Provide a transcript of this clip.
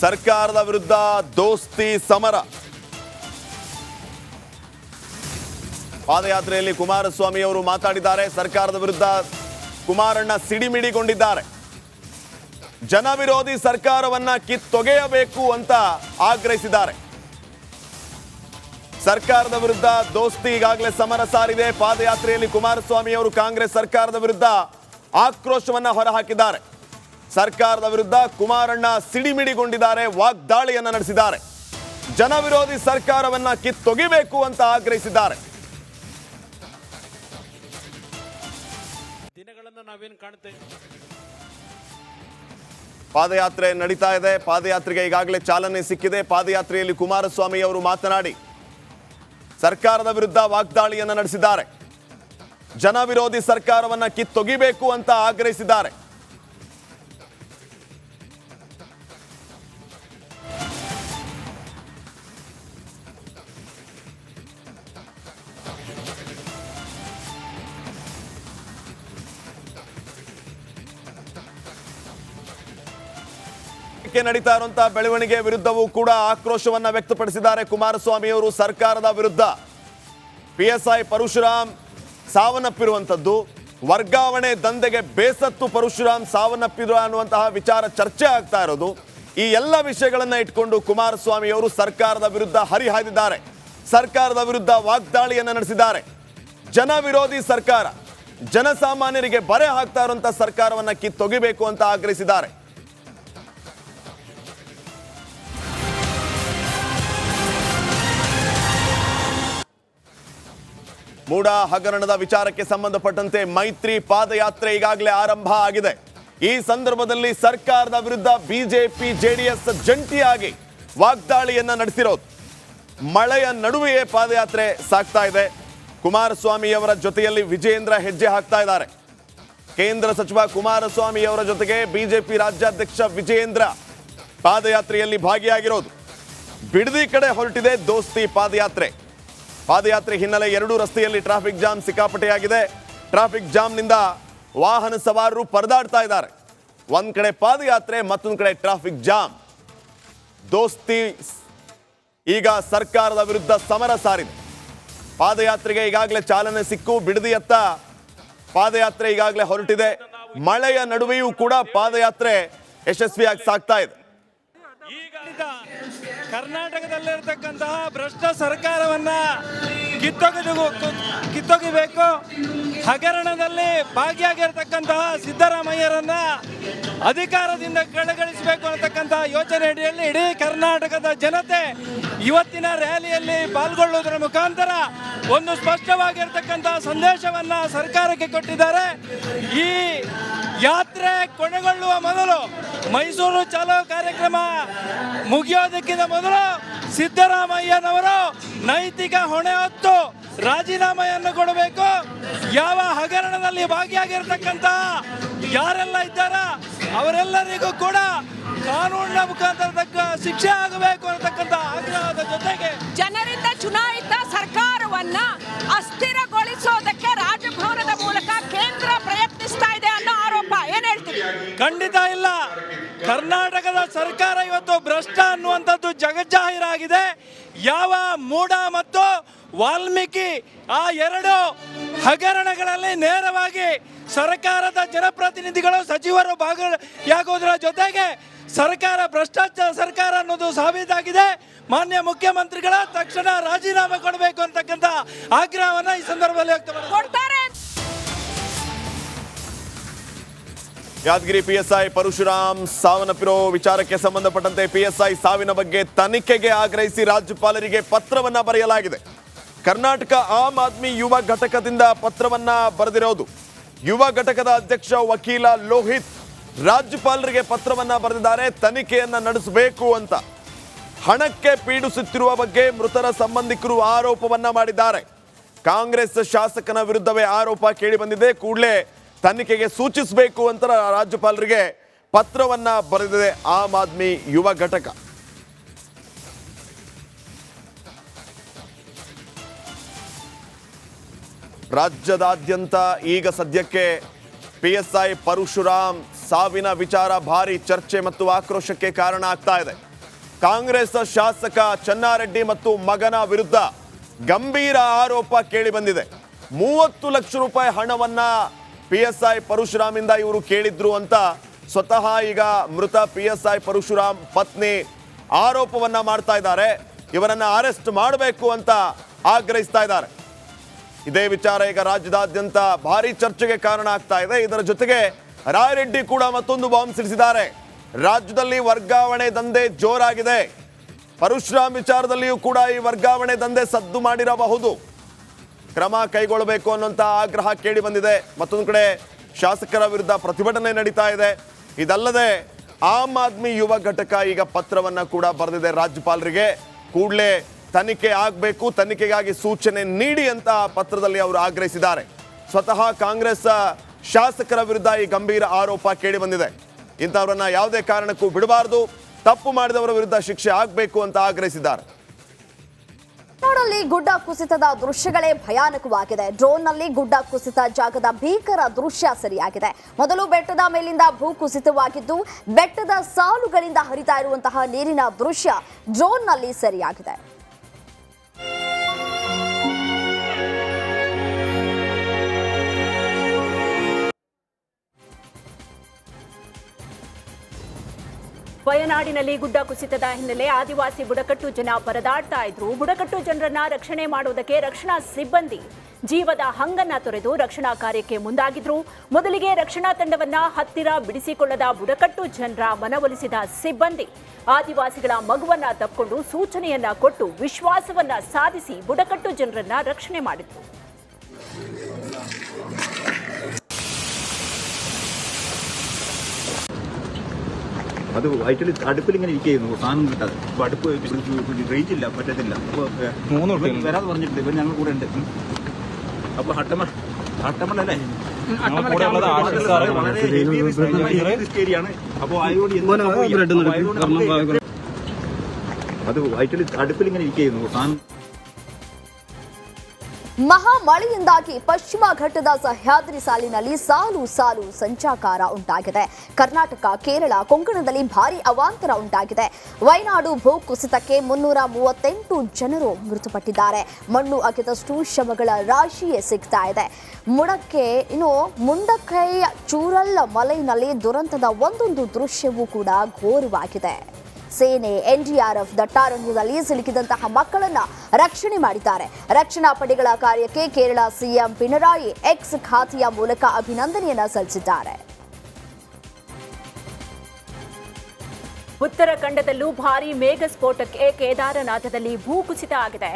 ಸರ್ಕಾರದ ವಿರುದ್ಧ ದೋಸ್ತಿ ಸಮರ. ಪಾದಯಾತ್ರೆಯಲ್ಲಿ ಕುಮಾರಸ್ವಾಮಿ ಅವರು ಮಾತಾಡಿದ್ದಾರೆ. ಸರ್ಕಾರದ ವಿರುದ್ಧ ಕುಮಾರಣ್ಣ ಸಿಡಿಮಿಡಿಗೊಂಡಿದ್ದಾರೆ. ಜನ ವಿರೋಧಿ ಸರ್ಕಾರವನ್ನ ಕಿತ್ತೊಗೆಯಬೇಕು ಅಂತ ಆಗ್ರಹಿಸಿದ್ದಾರೆ. ಸರ್ಕಾರದ ವಿರುದ್ಧ ದೋಸ್ತಿ ಈಗಾಗಲೇ ಸಮರ ಸಾರಿದೆ. ಪಾದಯಾತ್ರೆಯಲ್ಲಿ ಕುಮಾರಸ್ವಾಮಿ ಅವರು ಕಾಂಗ್ರೆಸ್ ಸರ್ಕಾರದ ವಿರುದ್ಧ ಆಕ್ರೋಶವನ್ನ ಹೊರಹಾಕಿದ್ದಾರೆ. ಸರ್ಕಾರದ ವಿರುದ್ಧ ಕುಮಾರಣ್ಣ ಸಿಡಿಮಿಡಿಗೊಂಡಿದ್ದಾರೆ, ವಾಗ್ದಾಳಿಯನ್ನ ನಡೆಸಿದ್ದಾರೆ. ಜನ ವಿರೋಧಿ ಸರ್ಕಾರವನ್ನ ಕಿತ್ತೊಗೆಯಬೇಕು ಅಂತ ಆಗ್ರಹಿಸಿದ್ದಾರೆ. ದಿನಗಳನ್ನು ನಾವೇನು ಕಾಣ್ತೇವೆ. ಪಾದಯಾತ್ರೆ ನಡೀತಾ ಇದೆ. ಪಾದಯಾತ್ರೆಗೆ ಈಗಾಗಲೇ ಚಾಲನೆ ಸಿಕ್ಕಿದೆ. ಪಾದಯಾತ್ರೆಯಲ್ಲಿ ಕುಮಾರಸ್ವಾಮಿ ಅವರು ಮಾತನಾಡಿ ಸರ್ಕಾರದ ವಿರುದ್ಧ ವಾಗ್ದಾಳಿಯನ್ನ ನಡೆಸಿದ್ದಾರೆ. ಜನ ವಿರೋಧಿ ಸರ್ಕಾರವನ್ನ ಕಿತ್ತೊಗೆಯಬೇಕು ಅಂತ ಆಗ್ರಹಿಸಿದ್ದಾರೆ. ನಡೀತಾ ಇರುವಂತಹ ಬೆಳವಣಿಗೆ ವಿರುದ್ಧವೂ ಕೂಡ ಆಕ್ರೋಶವನ್ನ ವ್ಯಕ್ತಪಡಿಸಿದ್ದಾರೆ ಕುಮಾರಸ್ವಾಮಿ ಅವರು. ಸರ್ಕಾರದ ವಿರುದ್ಧ PSI ಪರಶುರಾಮ್ ಸಾವನ್ನಪ್ಪಿರುವಂತದ್ದು, ವರ್ಗಾವಣೆ ದಂಧೆಗೆ ಬೇಸತ್ತು ಪರಶುರಾಮ್ ಸಾವನ್ನಪ್ಪಿರುವ ಅನ್ನುವಂತಹ ವಿಚಾರ ಚರ್ಚೆ ಆಗ್ತಾ ಇರೋದು. ಈ ಎಲ್ಲ ವಿಷಯಗಳನ್ನ ಇಟ್ಕೊಂಡು ಕುಮಾರಸ್ವಾಮಿ ಅವರು ಸರ್ಕಾರದ ವಿರುದ್ಧ ಹರಿಹಾಯ್ದಿದ್ದಾರೆ. ಸರ್ಕಾರದ ವಿರುದ್ಧ ವಾಗ್ದಾಳಿಯನ್ನ ನಡೆಸಿದ್ದಾರೆ. ಜನ ವಿರೋಧಿ ಸರ್ಕಾರ, ಜನಸಾಮಾನ್ಯರಿಗೆ ಬರೆ ಹಾಕ್ತಾ ಇರುವಂತಹ ಸರ್ಕಾರವನ್ನ ಕಿತ್ತೊಗೆಯಬೇಕು ಅಂತ ಆಗ್ರಹಿಸಿದ್ದಾರೆ. ಮೂಡ ಹಗರಣದ ವಿಚಾರಕ್ಕೆ ಸಂಬಂಧಪಟ್ಟಂತೆ ಮೈತ್ರಿ ಪಾದಯಾತ್ರೆ ಈಗಾಗಲೇ ಆರಂಭ ಆಗಿದೆ. ಈ ಸಂದರ್ಭದಲ್ಲಿ ಸರ್ಕಾರದ ವಿರುದ್ಧ ಬಿಜೆಪಿ ಜೆಡಿಎಸ್ ಜಂಟಿಯಾಗಿ ವಾಗ್ದಾಳಿಯನ್ನ ನಡೆಸಿರೋದು. ಮಳೆಯ ನಡುವೆಯೇ ಪಾದಯಾತ್ರೆ ಸಾಗ್ತಾ ಇದೆ. ಕುಮಾರಸ್ವಾಮಿ ಅವರ ಜೊತೆಯಲ್ಲಿ ವಿಜಯೇಂದ್ರ ಹೆಜ್ಜೆ ಹಾಕ್ತಾ ಇದ್ದಾರೆ. ಕೇಂದ್ರ ಸಚಿವ ಕುಮಾರಸ್ವಾಮಿ ಅವರ ಜೊತೆಗೆ ಬಿಜೆಪಿ ರಾಜ್ಯಾಧ್ಯಕ್ಷ ವಿಜಯೇಂದ್ರ ಪಾದಯಾತ್ರೆಯಲ್ಲಿ ಭಾಗಿಯಾಗಿರೋದು. ಬಿಡದಿ ಕಡೆ ಹೊರಟಿದೆ ದೋಸ್ತಿ ಪಾದಯಾತ್ರೆ. ಪಾದಯಾತ್ರೆ ಹಿನ್ನೆಲೆ ಎರಡೂ ರಸ್ತೆಯಲ್ಲಿ ಟ್ರಾಫಿಕ್ ಜಾಮ್ ಸಿಕ್ಕಾಪಟ್ಟೆಯಾಗಿದೆ. ಟ್ರಾಫಿಕ್ ಜಾಮ್ನಿಂದ ವಾಹನ ಸವಾರರು ಪರದಾಡ್ತಾ ಇದ್ದಾರೆ. ಒಂದ್ ಕಡೆ ಪಾದಯಾತ್ರೆ, ಮತ್ತೊಂದು ಕಡೆ ಟ್ರಾಫಿಕ್ ಜಾಮ್. ದೋಸ್ತಿ ಈಗ ಸರ್ಕಾರದ ವಿರುದ್ಧ ಸಮರ ಸಾರಿದೆ. ಪಾದಯಾತ್ರೆಗೆ ಈಗಾಗಲೇ ಚಾಲನೆ ಸಿಕ್ಕು ಬಿಡದಿಯತ್ತ ಪಾದಯಾತ್ರೆ ಈಗಾಗಲೇ ಹೊರಟಿದೆ. ಮಳೆಯ ನಡುವೆಯೂ ಕೂಡ ಪಾದಯಾತ್ರೆ ಯಶಸ್ವಿಯಾಗಿ ಸಾಗ್ತಾ ಇದೆ. ಕರ್ನಾಟಕದಲ್ಲಿರ್ತಕ್ಕಂತಹ ಭ್ರಷ್ಟ ಸರ್ಕಾರವನ್ನ ಕಿತ್ತೊಗೆಬೇಕು. ಹಗರಣದಲ್ಲಿ ಭಾಗಿಯಾಗಿರ್ತಕ್ಕಂತಹ ಸಿದ್ದರಾಮಯ್ಯರನ್ನ ಅಧಿಕಾರದಿಂದ ಕೆಳಗಿಳಿಸಬೇಕು ಅನ್ನತಕ್ಕಂತಹ ಯೋಚನೆ ಅಡಿಯಲ್ಲಿ ಇಡೀ ಕರ್ನಾಟಕದ ಜನತೆ ಇವತ್ತಿನ ರ್ಯಾಲಿಯಲ್ಲಿ ಪಾಲ್ಗೊಳ್ಳುವುದರ ಮುಖಾಂತರ ಒಂದು ಸ್ಪಷ್ಟವಾಗಿರ್ತಕ್ಕಂತಹ ಸಂದೇಶವನ್ನ ಸರ್ಕಾರಕ್ಕೆ ಕೊಟ್ಟಿದ್ದಾರೆ. ಈ ಯಾತ್ರೆ ಕೊನೆಗೊಳ್ಳುವ ಮೊದಲು, ಮೈಸೂರು ಚಲೋ ಕಾರ್ಯಕ್ರಮ ಮುಗಿಯೋದಕ್ಕಿಂತ ಮೊದಲು ಸಿದ್ದರಾಮಯ್ಯನವರು ನೈತಿಕ ಹೊಣೆ ಹೊತ್ತು ರಾಜೀನಾಮೆಯನ್ನು ಕೊಡಬೇಕು. ಯಾವ ಹಗರಣದಲ್ಲಿ ಭಾಗಿಯಾಗಿರ್ತಕ್ಕಂತಹ ಯಾರೆಲ್ಲ ಇದ್ದಾರ ಅವರೆಲ್ಲರಿಗೂ ಕೂಡ ಕಾನೂನಿನ ಮುಖಾಂತರ ತಕ್ಕ ಶಿಕ್ಷೆ ಆಗಬೇಕು ಅನ್ನತಕ್ಕಂಥ ಆಗ್ರಹದ ಜೊತೆಗೆ ಜನರಿಂದ ಚುನಾಯಿತ ಸರ್ಕಾರವನ್ನ ಅಸ್ಥಿರಗೊಳಿಸೋದಕ್ಕೆ ರಾಜಭವನದ ಮೂಲಕ ಕೇಂದ್ರ ಪ್ರಯತ್ನಿಸ್ತಾ ಇದೆ ಅನ್ನೋ ಆರೋಪ. ಏನ್ ಹೇಳ್ತೀವಿ? ಖಂಡಿತ ಇಲ್ಲ. ಕರ್ನಾಟಕದ ಸರ್ಕಾರ ಇವತ್ತು ಭ್ರಷ್ಟ ಅನ್ನುವಂಥದ್ದು ಜಗಜ್ಜಾಹೀರಾಗಿದೆ. ಯಾವ ಮೂಡ ಮತ್ತು ವಾಲ್ಮೀಕಿ ಆ ಎರಡು ಹಗರಣಗಳಲ್ಲಿ ನೇರವಾಗಿ ಸರ್ಕಾರದ ಜನಪ್ರತಿನಿಧಿಗಳು ಸಚಿವರು ಭಾಗಿಯಾಗುವುದರ ಜೊತೆಗೆ ಸರ್ಕಾರ ಭ್ರಷ್ಟಾಚಾರ ಸರ್ಕಾರ ಅನ್ನೋದು ಸಾಬೀತಾಗಿದೆ. ಮಾನ್ಯ ಮುಖ್ಯಮಂತ್ರಿಗಳ ತಕ್ಷಣ ರಾಜೀನಾಮೆ ಕೊಡಬೇಕು ಅಂತಕ್ಕಂಥ ಆಗ್ರಹವನ್ನ ಈ ಸಂದರ್ಭದಲ್ಲಿ ಕೊಡ್ತಾರೆ. ಯಾದಗಿರಿ PSI ಪರಶುರಾಮ್ ಸಾವನ್ನಪ್ಪಿರೋ ವಿಚಾರಕ್ಕೆ ಸಂಬಂಧಪಟ್ಟಂತೆ PSI ಸಾವಿನ ಬಗ್ಗೆ ತನಿಖೆಗೆ ಆಗ್ರಹಿಸಿ ರಾಜ್ಯಪಾಲರಿಗೆ ಪತ್ರವನ್ನ ಬರೆಯಲಾಗಿದೆ. ಕರ್ನಾಟಕ ಆಮ್ ಆದ್ಮಿ ಯುವ ಘಟಕದಿಂದ ಪತ್ರವನ್ನ ಬರೆದಿರೋದು. ಯುವ ಘಟಕದ ಅಧ್ಯಕ್ಷ ವಕೀಲ ಲೋಹಿತ್ ರಾಜ್ಯಪಾಲರಿಗೆ ಪತ್ರವನ್ನ ಬರೆದಿದ್ದಾರೆ. ತನಿಖೆಯನ್ನ ನಡೆಸಬೇಕು ಅಂತ. ಹಣಕ್ಕೆ ಪೀಡಿಸುತ್ತಿರುವ ಬಗ್ಗೆ ಮೃತರ ಸಂಬಂಧಿಕರು ಆರೋಪವನ್ನ ಮಾಡಿದ್ದಾರೆ. ಕಾಂಗ್ರೆಸ್ ಶಾಸಕನ ವಿರುದ್ಧವೇ ಆರೋಪ ಕೇಳಿ ಬಂದಿದೆ. ಕೂಡಲೇ ತನಿಖೆಗೆ ಸೂಚಿಸಬೇಕು ಅಂತ ರಾಜ್ಯಪಾಲರಿಗೆ ಪತ್ರವನ್ನ ಬರೆದಿದೆ ಆಮ್ ಆದ್ಮಿ ಯುವ ಘಟಕ. ರಾಜ್ಯದಾದ್ಯಂತ ಈಗ ಸದ್ಯಕ್ಕೆ PSI ಪರಶುರಾಮ್ ಸಾವಿನ ವಿಚಾರ ಭಾರಿ ಚರ್ಚೆ ಮತ್ತು ಆಕ್ರೋಶಕ್ಕೆ ಕಾರಣ ಆಗ್ತಾ ಇದೆ. ಕಾಂಗ್ರೆಸ್ ಶಾಸಕ ಚೆನ್ನಾರೆಡ್ಡಿ ಮತ್ತು ಮಗನ ವಿರುದ್ಧ ಗಂಭೀರ ಆರೋಪ ಕೇಳಿ ಬಂದಿದೆ. 30 ಲಕ್ಷ ರೂಪಾಯಿ ಹಣವನ್ನ PSI ಪರಶುರಾಮಿಂದ ಇವರು ಕೇಳಿದ್ರು ಅಂತ ಸ್ವತಃ ಈಗ ಮೃತ PSI ಪರಶುರಾಮ್ ಪತ್ನಿ ಆರೋಪವನ್ನ ಮಾಡ್ತಾ ಇದ್ದಾರೆ. ಇವರನ್ನ ಅರೆಸ್ಟ್ ಮಾಡಬೇಕು ಅಂತ ಆಗ್ರಹಿಸ್ತಾ ಇದ್ದಾರೆ. ಇದೇ ವಿಚಾರ ಈಗ ರಾಜ್ಯದಾದ್ಯಂತ ಭಾರಿ ಚರ್ಚೆಗೆ ಕಾರಣ ಆಗ್ತಾ ಇದೆ. ಇದರ ಜೊತೆಗೆ ರಾಯರೆಡ್ಡಿ ಕೂಡ ಮತ್ತೊಂದು ಬಾಂಬ್ ಸಿಡಿಸಿದ್ದಾರೆ. ರಾಜ್ಯದಲ್ಲಿ ವರ್ಗಾವಣೆ ದಂಧೆ ಜೋರಾಗಿದೆ. ಪರಶುರಾಮ್ ವಿಚಾರದಲ್ಲಿಯೂ ಕೂಡ ಈ ವರ್ಗಾವಣೆ ದಂಧೆ ಸದ್ದು ಮಾಡಿರಬಹುದು. ಕ್ರಮ ಕೈಗೊಳ್ಳಬೇಕು ಅನ್ನುವಂಥ ಆಗ್ರಹ ಕೇಳಿ ಬಂದಿದೆ. ಮತ್ತೊಂದು ಕಡೆ ಶಾಸಕರ ವಿರುದ್ಧ ಪ್ರತಿಭಟನೆ ನಡೀತಾ ಇದೆ. ಇದಲ್ಲದೆ ಆಮ್ ಆದ್ಮಿ ಯುವ ಘಟಕ ಈಗ ಪತ್ರವನ್ನ ಕೂಡ ಬರೆದಿದೆ ರಾಜ್ಯಪಾಲರಿಗೆ. ಕೂಡಲೇ ತನಿಖೆ ಆಗಬೇಕು, ತನಿಖೆಗಾಗಿ ಸೂಚನೆ ನೀಡಿ ಅಂತ ಪತ್ರದಲ್ಲಿ ಅವರು ಆಗ್ರಹಿಸಿದ್ದಾರೆ. ಸ್ವತಃ ಕಾಂಗ್ರೆಸ್ ಶಾಸಕರ ವಿರುದ್ಧ ಈ ಗಂಭೀರ ಆರೋಪ ಕೇಳಿ ಬಂದಿದೆ. ಇಂಥವರನ್ನ ಯಾವುದೇ ಕಾರಣಕ್ಕೂ ಬಿಡಬಾರದು, ತಪ್ಪು ಮಾಡಿದವರ ವಿರುದ್ಧ ಶಿಕ್ಷೆ ಆಗಬೇಕು ಅಂತ ಆಗ್ರಹಿಸಿದ್ದಾರೆ. ನಲ್ಲಿ ಗುಡ್ಡ ಕುಸಿತದ ದೃಶ್ಯಗಳೇ ಭಯಾನಕವಾಗಿದೆ. ಡ್ರೋನ್ನಲ್ಲಿ ಗುಡ್ಡ ಕುಸಿತ ಜಾಗದ ಭೀಕರ ದೃಶ್ಯ ಸರಿಯಾಗಿದೆ. ಮೊದಲು ಬೆಟ್ಟದ ಮೇಲಿಂದ ಭೂ ಕುಸಿತವಾಗಿದ್ದು ಬೆಟ್ಟದ ಸಾಲುಗಳಿಂದ ಹರಿತಾ ಇರುವಂತಹ ನೀರಿನ ದೃಶ್ಯ ಡ್ರೋನ್ನಲ್ಲಿ ಸರಿಯಾಗಿದೆ. ವಯನಾಡಿನಲ್ಲಿ ಗುಡ್ಡ ಕುಸಿತದ ಹಿನ್ನೆಲೆ ಆದಿವಾಸಿ ಬುಡಕಟ್ಟು ಜನ ಪರದಾಡ್ತಾ ಇದ್ರು. ಬುಡಕಟ್ಟು ಜನರನ್ನ ರಕ್ಷಣೆ ಮಾಡುವುದಕ್ಕೆ ರಕ್ಷಣಾ ಸಿಬ್ಬಂದಿ ಜೀವದ ಹಂಗನ್ನ ತೊರೆದು ರಕ್ಷಣಾ ಕಾರ್ಯಕ್ಕೆ ಮುಂದಾಗಿದ್ರು. ಮೊದಲಿಗೆ ರಕ್ಷಣಾ ತಂಡವನ್ನ ಹತ್ತಿರ ಬಿಡಿಸಿಕೊಳ್ಳದ ಬುಡಕಟ್ಟು ಜನರ ಮನವೊಲಿಸಿದ ಸಿಬ್ಬಂದಿ ಆದಿವಾಸಿಗಳ ಮಗುವನ್ನ ತಕ್ಕೊಂಡು ಸೂಚನೆಯನ್ನ ಕೊಟ್ಟು ವಿಶ್ವಾಸವನ್ನ ಸಾಧಿಸಿ ಬುಡಕಟ್ಟು ಜನರನ್ನ ರಕ್ಷಣೆ ಮಾಡಿದ್ರು. അത് വയറ്റിൽ അടുപ്പിൽ ഇങ്ങനെ ഇരിക്കുന്നു, സാധനം കിട്ടാതെ. അപ്പോൾ അടുപ്പ് റേഞ്ച് ഇല്ല, പറ്റത്തില്ല. അപ്പോൾ വരാതെ പറഞ്ഞിട്ടുണ്ട്, ഇവർ ഞങ്ങൾ കൂടെ ഉണ്ട്. അപ്പോൾ ഹട്ടമല്ലല്ലേ വളരെ ഏരിയയാണ്. അപ്പോൾ അത് വയറ്റിൽ അടുപ്പിൽ ഇങ്ങനെ ഇരിക്കുന്നു, സാധനം. ಮಹಾಮಳೆಯಿಂದಾಗಿ ಪಶ್ಚಿಮ ಘಟ್ಟದ ಸಹ್ಯಾದ್ರಿ ಸಾಲಿನಲ್ಲಿ ಸಾಲು ಸಾಲು ಸಂಚಾಕಾರ ಉಂಟಾಗಿದೆ. ಕರ್ನಾಟಕ, ಕೇರಳ, ಕೊಂಕಣದಲ್ಲಿ ಭಾರಿ ಅವಾಂತರ ಉಂಟಾಗಿದೆ. ವಯನಾಡು ಭೂ ಕುಸಿತಕ್ಕೆ 338 ಜನರು ಮೃತಪಟ್ಟಿದ್ದಾರೆ. ಮಣ್ಣು ಅಗೆದಷ್ಟು ಶವಗಳ ರಾಶಿಯೇ ಸಿಗ್ತಾ ಇದೆ. ಮುಂಡಕೈ ಚೂರಲ್ ಮಲೆಯಲ್ಲಿ ದುರಂತದ ಒಂದೊಂದು ದೃಶ್ಯವೂ ಕೂಡ ಘೋರವಾಗಿದೆ. ಸೇನೆ, NDRF ದಟ್ಟಾರಣ್ಯದಲ್ಲಿ ಸಿಲುಕಿದಂತಹ ಮಕ್ಕಳನ್ನ ರಕ್ಷಣೆ ಮಾಡಿದ್ದಾರೆ. ರಕ್ಷಣಾ ಪಡೆಗಳ ಕಾರ್ಯಕ್ಕೆ ಕೇರಳ CM ಪಿಣರಾಯಿ ಎಕ್ಸ್ ಖಾತೆಯ ಮೂಲಕ ಅಭಿನಂದನೆಯನ್ನ ಸಲ್ಲಿಸಿದ್ದಾರೆ. ಉತ್ತರಾಖಂಡದಲ್ಲೂ ಭಾರೀ ಮೇಘ ಸ್ಫೋಟಕ್ಕೆ ಕೇದಾರನಾಥದಲ್ಲಿ ಭೂಕುಸಿತ ಆಗಿದೆ.